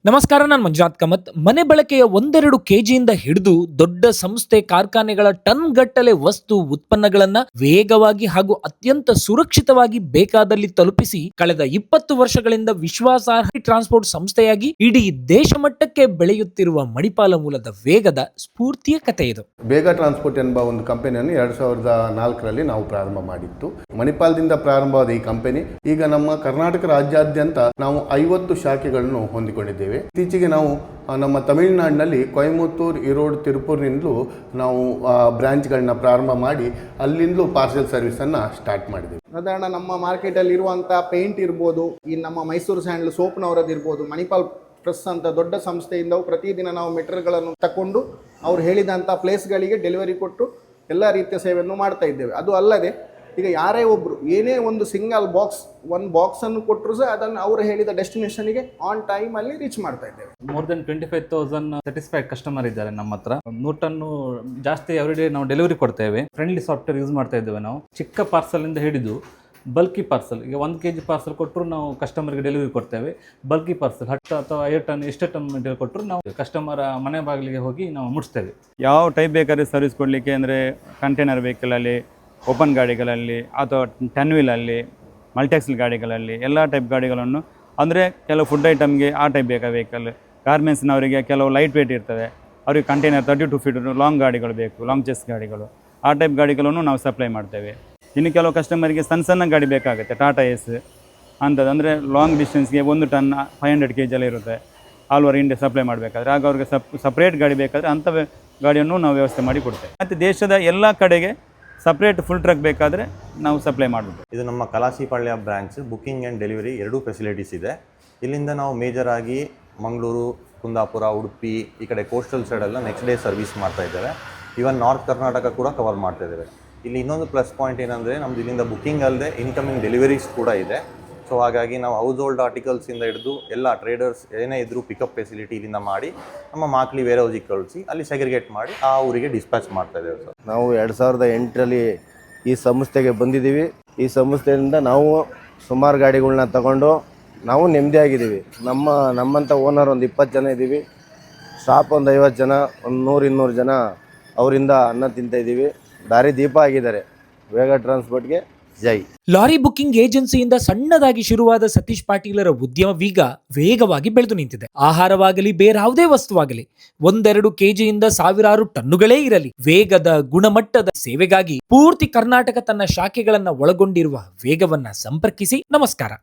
ನಮಸ್ಕಾರ, ನಾನು ಮಂಜುನಾಥ್ ಕಮತ್. ಮನೆ ಬಳಕೆಯ ಒಂದೆರಡು ಕೆಜಿಯಿಂದ ಹಿಡಿದು ದೊಡ್ಡ ಸಂಸ್ಥೆ ಕಾರ್ಖಾನೆಗಳ ಟನ್ ಗಟ್ಟಲೆ ವಸ್ತು ಉತ್ಪನ್ನಗಳನ್ನ ವೇಗವಾಗಿ ಹಾಗೂ ಅತ್ಯಂತ ಸುರಕ್ಷಿತವಾಗಿ ಬೇಕಾದಲ್ಲಿ ತಲುಪಿಸಿ ಕಳೆದ 20 ವರ್ಷಗಳಿಂದ ವಿಶ್ವಾಸಾರ್ಹ ಟ್ರಾನ್ಸ್ಪೋರ್ಟ್ ಸಂಸ್ಥೆಯಾಗಿ ಇಡೀ ದೇಶ ಮಟ್ಟಕ್ಕೆ ಬೆಳೆಯುತ್ತಿರುವ ಮಣಿಪಾಲ ಮೂಲದ ವೇಗದ ಸ್ಫೂರ್ತಿಯ ಕಥೆ ಇದು. ಬೇಗ ಟ್ರಾನ್ಸ್ಪೋರ್ಟ್ ಎಂಬ ಒಂದು ಕಂಪನಿಯನ್ನು 2004ರಲ್ಲಿ ನಾವು ಪ್ರಾರಂಭ ಮಾಡಿತ್ತು. ಮಣಿಪಾಲದಿಂದ ಪ್ರಾರಂಭವಾದ ಈ ಕಂಪನಿ ಈಗ ನಮ್ಮ ಕರ್ನಾಟಕ ರಾಜ್ಯಾದ್ಯಂತ ನಾವು 50 ಶಾಖೆಗಳನ್ನು ಹೊಂದಿಕೊಂಡಿದ್ದೇವೆ. ಇತ್ತೀಚೆಗೆ ನಾವು ನಮ್ಮ ತಮಿಳುನಾಡಿನಲ್ಲಿ ಕೊಯಮತ್ತೂರು, ಈರೋಡ್, ತಿರುಪೂರ್ನಿಂದಲೂ ನಾವು ಬ್ರಾಂಚ್ಗಳನ್ನ ಪ್ರಾರಂಭ ಮಾಡಿ ಅಲ್ಲಿಂದಲೂ ಪಾರ್ಸೆಲ್ ಸರ್ವಿಸನ್ನು ಸ್ಟಾರ್ಟ್ ಮಾಡಿದ್ದೇವೆ. ಸಾಧಾರಣ ನಮ್ಮ ಮಾರ್ಕೆಟಲ್ಲಿ ಇರುವಂಥ ಪೇಂಟ್ ಇರ್ಬೋದು, ಈ ನಮ್ಮ ಮೈಸೂರು ಸ್ಯಾಂಡಲ್ ಸೋಪ್ನವರದ್ದು ಇರ್ಬೋದು, ಮಣಿಪಾಲ್ ಪ್ರೆಸ್ ಅಂತ ದೊಡ್ಡ ಸಂಸ್ಥೆಯಿಂದ ಪ್ರತಿದಿನ ನಾವು ಮೆಟೀರಿಯಲ್ಗಳನ್ನು ತಗೊಂಡು ಅವ್ರು ಹೇಳಿದಂಥ ಪ್ಲೇಸ್ಗಳಿಗೆ ಡೆಲಿವರಿ ಕೊಟ್ಟು ಎಲ್ಲ ರೀತಿಯ ಸೇವೆಯನ್ನು ಮಾಡ್ತಾ ಇದ್ದೇವೆ. ಅದು ಅಲ್ಲದೆ ಈಗ ಯಾರೇ ಒಬ್ಬರು ಏನೇ ಒಂದು ಸಿಂಗಲ್ ಬಾಕ್ಸನ್ನು ಕೊಟ್ಟರು ಸಹ ಅದನ್ನು ಅವರು ಹೇಳಿದ ಡೆಸ್ಟಿನೇಷನ್ಗೆ ಆನ್ ಟೈಮಲ್ಲಿ ರೀಚ್ ಮಾಡ್ತಾ ಇದ್ದೇವೆ. ಮೋರ್ ದೆನ್ 25,000 ಸ್ಯಾಟಿಸ್ಫೈಡ್ ಕಸ್ಟಮರ್ ಇದ್ದಾರೆ ನಮ್ಮ ಹತ್ರ. 100 ಟನ್ನು ಜಾಸ್ತಿ ಎವ್ರಿಡೇ ನಾವು ಡೆಲಿವರಿ ಕೊಡ್ತೇವೆ. ಫ್ರೆಂಡ್ಲಿ ಸಾಫ್ಟ್ವೇರ್ ಯೂಸ್ ಮಾಡ್ತಾ ಇದ್ದೇವೆ ನಾವು. ಚಿಕ್ಕ ಪಾರ್ಸಲಿಂದ ಹಿಡಿದು ಬಲ್ಕಿ ಪಾರ್ಸಲ್, ಈಗ 1 kg ಪಾರ್ಸಲ್ ಕೊಟ್ಟರು ನಾವು ಕಸ್ಟಮರ್ಗೆ ಡೆಲಿವರಿ ಕೊಡ್ತೇವೆ. ಬಲ್ಕಿ ಪಾರ್ಸಲ್ 10 ಅಥವಾ 5 ಟನ್ ಎಷ್ಟೇ ಟನ್ ಮೆಟೀರಿಯಲ್ ಕೊಟ್ಟರು ನಾವು ಕಸ್ಟಮರ್ ಮನೆ ಬಾಗಿಲಿಗೆ ಹೋಗಿ ನಾವು ಮುಟ್ಟಿಸ್ತೇವೆ. ಯಾವ ಟೈಪ್ ಬೇಕಾದ್ರೆ ಸರ್ವಿಸ್ ಕೊಡಲಿಕ್ಕೆ ಅಂದರೆ ಕಂಟೈನರ್ ವೆಹಿಕಲಲ್ಲಿ, ಓಪನ್ ಗಾಡಿಗಳಲ್ಲಿ ಅಥವಾ 10 ವೀಲಲ್ಲಿ, ಮಲ್ಟಿಆಕ್ಸಲ್ ಗಾಡಿಗಳಲ್ಲಿ ಎಲ್ಲ ಟೈಪ್ ಗಾಡಿಗಳನ್ನು, ಅಂದರೆ ಕೆಲವು ಫುಡ್ ಐಟಮ್ಗೆ ಆ ಟೈಪ್ ಬೇಕಾ ವೆಹಿಕಲ್, ಗಾರ್ಮೆಂಟ್ಸ್ನವರಿಗೆ ಕೆಲವು ಲೈಟ್ ವೇಟ್ ಇರ್ತದೆ, ಅವರಿಗೆ ಕಂಟೈನರ್ 32 ಫೀಟ್ ಲಾಂಗ್ ಗಾಡಿಗಳು ಬೇಕು, ಲಾಂಗ್ ಚೆಸ್ ಗಾಡಿಗಳು, ಆ ಟೈಪ್ ಗಾಡಿಗಳನ್ನು ನಾವು ಸಪ್ಲೈ ಮಾಡ್ತೇವೆ. ಇನ್ನು ಕೆಲವು ಕಸ್ಟಮರಿಗೆ ಸಣ್ಣ ಗಾಡಿ ಬೇಕಾಗುತ್ತೆ, ಟಾಟಾ ಎಸ್ ಅಂಥದ್ದು, ಅಂದರೆ ಲಾಂಗ್ ಡಿಸ್ಟೆನ್ಸ್ಗೆ 1 ಟನ್ 500 kg ಎಲ್ಲ ಇರುತ್ತೆ, ಆಲ್ ಓವರ್ ಇಂಡಿಯಾ ಸಪ್ಲೈ ಮಾಡಬೇಕಾದ್ರೆ ಆಗ ಅವ್ರಿಗೆ ಸಪ್ರೇಟ್ ಗಾಡಿ ಬೇಕಾದರೆ ಅಂಥ ಗಾಡಿಯನ್ನು ನಾವು ವ್ಯವಸ್ಥೆ ಮಾಡಿ ಕೊಡ್ತೇವೆ. ಮತ್ತು ದೇಶದ ಎಲ್ಲ ಕಡೆಗೆ ಸಪ್ರೇಟ್ ಫುಲ್ ಟ್ರಕ್ ಬೇಕಾದರೆ ನಾವು ಸಪ್ಲೈ ಮಾಡ್ಬೋದು. ಇದು ನಮ್ಮ Kalasipalya branch. Booking and delivery ಎರಡೂ ಫೆಸಿಲಿಟೀಸ್ ಇದೆ. ಇಲ್ಲಿಂದ ನಾವು ಮೇಜರ್ ಆಗಿ ಮಂಗಳೂರು, ಕುಂದಾಪುರ, ಉಡುಪಿ ಈ ಕಡೆ ಕೋಸ್ಟಲ್ ಸೈಡೆಲ್ಲ ನೆಕ್ಸ್ಟ್ ಡೇ ಸರ್ವಿಸ್ ಮಾಡ್ತಾ ಇದ್ದೇವೆ. ಈವನ್ ನಾರ್ತ್ ಕರ್ನಾಟಕ ಕೂಡ ಕವರ್ ಮಾಡ್ತಾ ಇದ್ದೇವೆ. ಇಲ್ಲಿ ಇನ್ನೊಂದು ಪ್ಲಸ್ ಪಾಯಿಂಟ್ ಏನಂದರೆ ನಮ್ಮದು ಇಲ್ಲಿಂದ ಬುಕ್ಕಿಂಗ್ ಅಲ್ಲದೆ ಇನ್ಕಮಿಂಗ್ ಡೆಲಿವರೀಸ್ ಕೂಡ ಇದೆ. ಸೊ ಹಾಗಾಗಿ ನಾವು ಹೌಸ್ ಹೋಲ್ಡ್ ಆರ್ಟಿಕಲ್ಸಿಂದ ಹಿಡಿದು ಎಲ್ಲ ಟ್ರೇಡರ್ಸ್ ಏನೇ ಇದ್ದರೂ ಪಿಕಪ್ ಫೆಸಿಲಿಟಿ ಇಲ್ಲಿಂದ ಮಾಡಿ ನಮ್ಮ ಮಾಕ್ಲಿ ವೇರ್ ಹೌಸಿಗೆ ಕಳಿಸಿ ಅಲ್ಲಿ ಸೆಗ್ರಿಗೇಟ್ ಮಾಡಿ ಆ ಊರಿಗೆ ಡಿಸ್ಪ್ಯಾಚ್ ಮಾಡ್ತಾ ಇದ್ದೇವೆ. ಸರ್, ನಾವು 2008ರಲ್ಲಿ ಈ ಸಂಸ್ಥೆಗೆ ಬಂದಿದ್ದೀವಿ. ಈ ಸಂಸ್ಥೆಯಿಂದ ನಾವು ಸುಮಾರು ಗಾಡಿಗಳನ್ನ ತಗೊಂಡು ನಾವು ನೆಮ್ಮದಿಯಾಗಿದ್ದೀವಿ. ನಮ್ಮಂಥ ಓನರ್ ಒಂದು 20 ಜನ ಇದ್ದೀವಿ, ಸ್ಟಾಫ್ ಒಂದು 50 ಜನ, ಒಂದು 100-200 ಜನ ಅವರಿಂದ ಅನ್ನ ತಿಂತಾಯಿದ್ದೀವಿ. ದಾರಿ ದೀಪ ಆಗಿದ್ದಾರೆ. ವೇಗ ಟ್ರಾನ್ಸ್ಪೋರ್ಟ್ಗೆ ಜೈ. ಲಾರಿ ಬುಕಿಂಗ್ ಏಜೆನ್ಸಿಯಿಂದ ಸಣ್ಣದಾಗಿ ಶುರುವಾದ ಸತೀಶ್ ಪಾಟೀಲರ ಉದ್ಯಮವೀಗ ವೇಗವಾಗಿ ಬೆಳೆದು ನಿಂತಿದೆ. ಆಹಾರವಾಗಲಿ ಬೇರಾವುದೇ ವಸ್ತುವಾಗಲಿ 1-2 ಕೆಜಿಯಿಂದ ಸಾವಿರಾರು ಟನ್ನುಗಳೇ ಇರಲಿ, ವೇಗದ ಗುಣಮಟ್ಟದ ಸೇವೆಗಾಗಿ ಪೂರ್ತಿ ಕರ್ನಾಟಕ ತನ್ನ ಶಾಖೆಗಳನ್ನ ಒಳಗೊಂಡಿರುವ ವೇಗವನ್ನ ಸಂಪರ್ಕಿಸಿ. ನಮಸ್ಕಾರ.